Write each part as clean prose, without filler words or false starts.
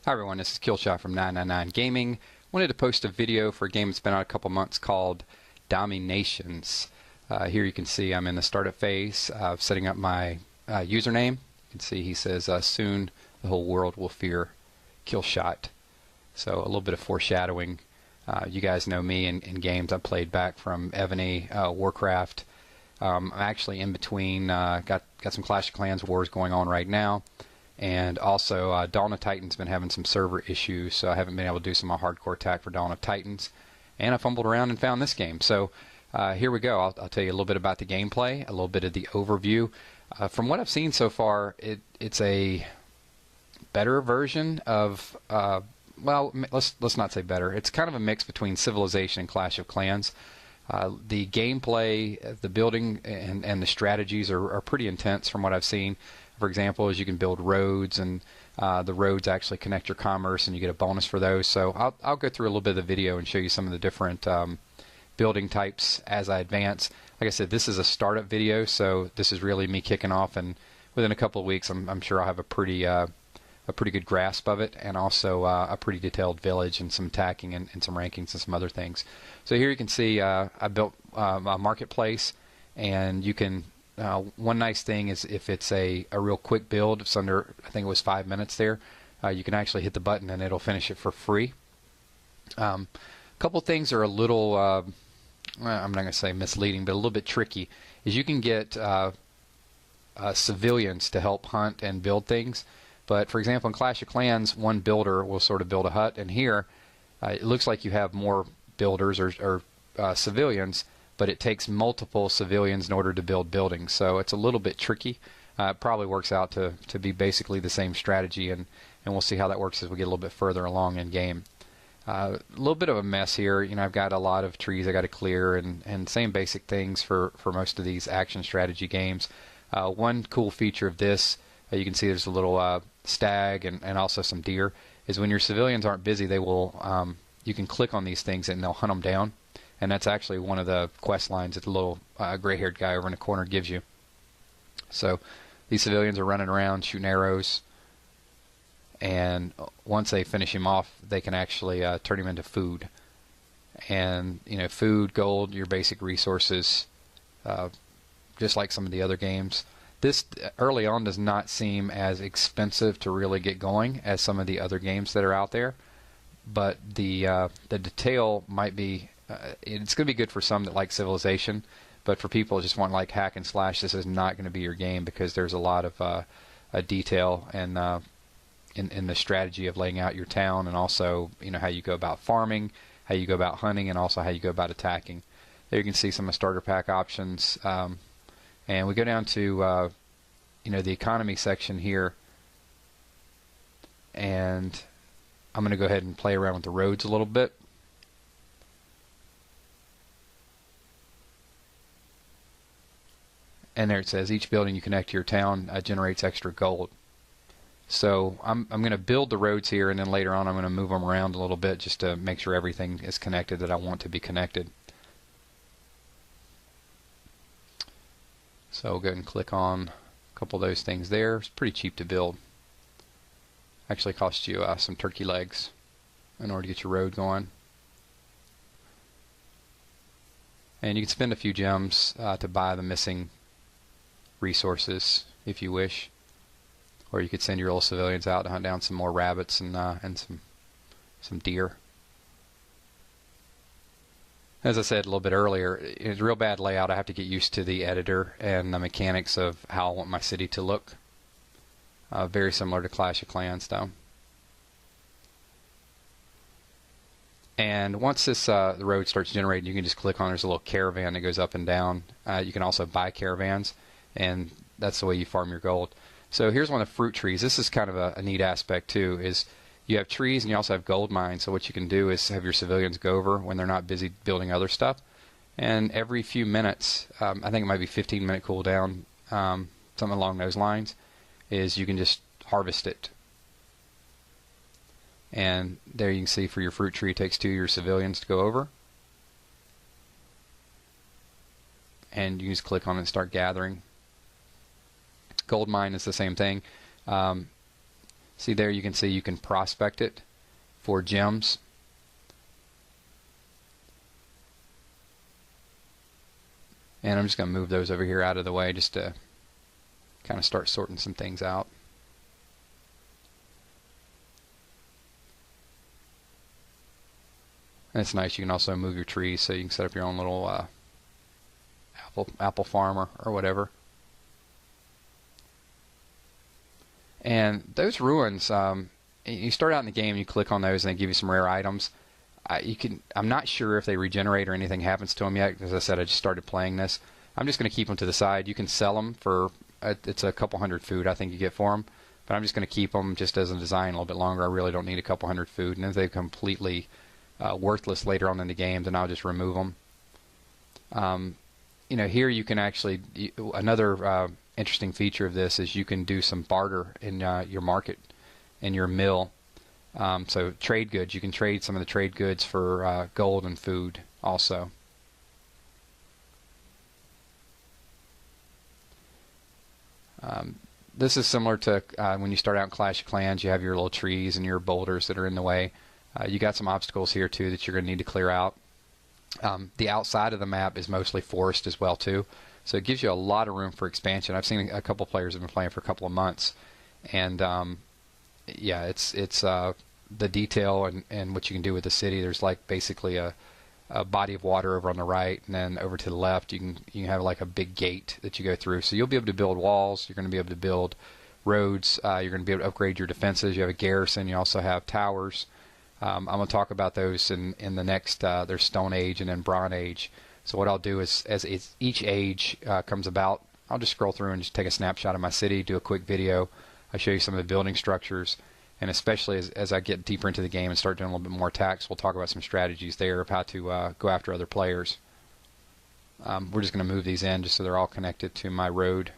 Hi everyone, this is Killshot from 999 Gaming. Wanted to post a video for a game that's been out a couple months called DomiNations. Here you can see I'm in the startup phase of setting up my username. You can see he says soon the whole world will fear Killshot. So a little bit of foreshadowing. You guys know me in games. I played back from Ebony, Warcraft. I'm actually in between. Got some Clash of Clans wars going on right now. And also, Dawn of Titan's been having some server issues, so I haven't been able to do some hardcore attack for Dawn of Titans. And I fumbled around and found this game. So here we go. I'll tell you a little bit about the gameplay, a little bit of the overview. From what I've seen so far, it's a better version of, well, let's not say better. It's kind of a mix between Civilization and Clash of Clans. The gameplay, the building, and the strategies are pretty intense from what I've seen. For example, is you can build roads, and the roads actually connect your commerce, and you get a bonus for those. So I'll go through a little bit of the video and show you some of the different building types as I advance. Like I said, this is a startup video, so this is really me kicking off, and within a couple of weeks, I'm sure I'll have a pretty good grasp of it, and also a pretty detailed village and some attacking and some rankings and some other things. So here you can see I built a marketplace, and you can. One nice thing is if it's a real quick build, it's under, I think it was 5 minutes there, you can actually hit the button and it'll finish it for free. A couple things are a little, well, I'm not going to say misleading, but a little bit tricky, is you can get civilians to help hunt and build things. But for example, in Clash of Clans, one builder will sort of build a hut, and here it looks like you have more builders or civilians, but it takes multiple civilians in order to build buildings, so it's a little bit tricky. It probably works out to be basically the same strategy, and we'll see how that works as we get a little bit further along in game. A little bit of a mess here. You know, I've got a lot of trees I got to clear, and same basic things for most of these action strategy games. One cool feature of this, you can see there's a little stag and also some deer, is when your civilians aren't busy, they will you can click on these things and they'll hunt them down. And that's actually one of the quest lines that the little gray-haired guy over in the corner gives you. So these civilians are running around shooting arrows, and once they finish him off, they can actually turn him into food. And you know, food, gold, your basic resources, just like some of the other games. This early on does not seem as expensive to really get going as some of the other games that are out there, but the detail might be. It's going to be good for some that like Civilization, but for people who just want like hack and slash, this is not going to be your game, because there's a lot of detail and in the strategy of laying out your town, and also how you go about farming, how you go about hunting, and also how you go about attacking. There you can see some of the starter pack options, and we go down to the economy section here, and I'm going to go ahead and play around with the roads a little bit. And there it says each building you connect to your town generates extra gold. So I'm going to build the roads here, and then later on I'm going to move them around a little bit just to make sure everything is connected that I want to be connected. So we'll go ahead and click on a couple of those things there. It's pretty cheap to build. Actually costs you some turkey legs in order to get your road going. And you can spend a few gems to buy the missing resources if you wish, or you could send your little civilians out to hunt down some more rabbits and some deer. As I said a little bit earlier, it's a real bad layout. I have to get used to the editor and the mechanics of how I want my city to look. Very similar to Clash of Clans though. And once this the road starts generating, you can just click on, there's a little caravan that goes up and down. You can also buy caravans, and that's the way you farm your gold. So here's one of the fruit trees. This is kind of a neat aspect too, is you have trees and you also have gold mines. So what you can do is have your civilians go over when they're not busy building other stuff, and every few minutes, I think it might be 15-minute cooldown, something along those lines, is you can just harvest it. And there you can see for your fruit tree, it takes 2 of your civilians to go over. And you just click on it and start gathering. Gold mine is the same thing. See there, you can see you can prospect it for gems. And I'm just going to move those over here out of the way just to kind of start sorting some things out. And it's nice, you can also move your trees so you can set up your own little apple farm or whatever. And those ruins, you start out in the game, you click on those and they give you some rare items. I'm not sure if they regenerate or anything happens to them yet. As I said, I just started playing this. I'm just going to keep them to the side. You can sell them for, it's a couple hundred food I think you get for them. But I'm just going to keep them just as a design a little bit longer. I really don't need a couple hundred food. And if they're completely worthless later on in the game, then I'll just remove them. You know, here you can actually, another interesting feature of this is you can do some barter in your market, in your mill. So trade goods, you can trade some of the trade goods for gold and food also. This is similar to when you start out in Clash of Clans, you have your little trees and your boulders that are in the way. You got some obstacles here too that you're going to need to clear out. The outside of the map is mostly forest as well too, so it gives you a lot of room for expansion. I've seen a couple players have been playing for a couple of months, and yeah, it's the detail and what you can do with the city. There's like basically a body of water over on the right, and then over to the left you can have like a big gate that you go through. So you'll be able to build walls. You're going to be able to build roads. You're going to be able to upgrade your defenses. You have a garrison. You also have towers. I'm going to talk about those in the next. There's Stone Age and then Bronze Age. So what I'll do is, as each age comes about, I'll just scroll through and just take a snapshot of my city, do a quick video. I'll show you some of the building structures, and especially as I get deeper into the game and start doing a little bit more attacks, we'll talk about some strategies there of how to go after other players. We're just going to move these in just so they're all connected to my road.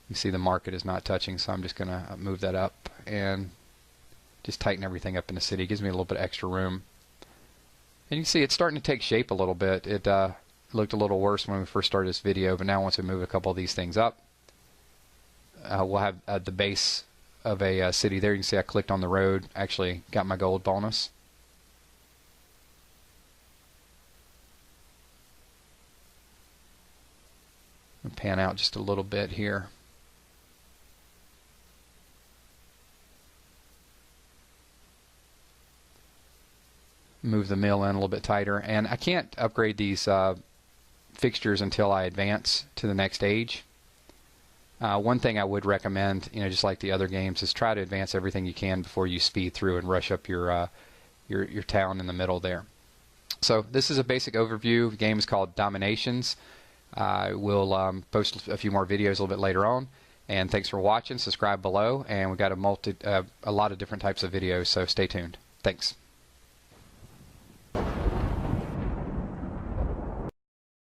You see the market is not touching, so I'm just going to move that up and just tighten everything up in the city. It gives me a little bit extra room. And you can see it's starting to take shape a little bit. It looked a little worse when we first started this video, but now once we move a couple of these things up, we'll have the base of a city there. You can see I clicked on the road, actually got my gold bonus. I'll pan out just a little bit here. Move the mill in a little bit tighter, and I can't upgrade these fixtures until I advance to the next age. One thing I would recommend, just like the other games, is try to advance everything you can before you speed through and rush up your town in the middle there. So this is a basic overview. The game is called DomiNations. We'll post a few more videos a little bit later on. And thanks for watching. Subscribe below, and we've got a lot of different types of videos, so stay tuned. Thanks.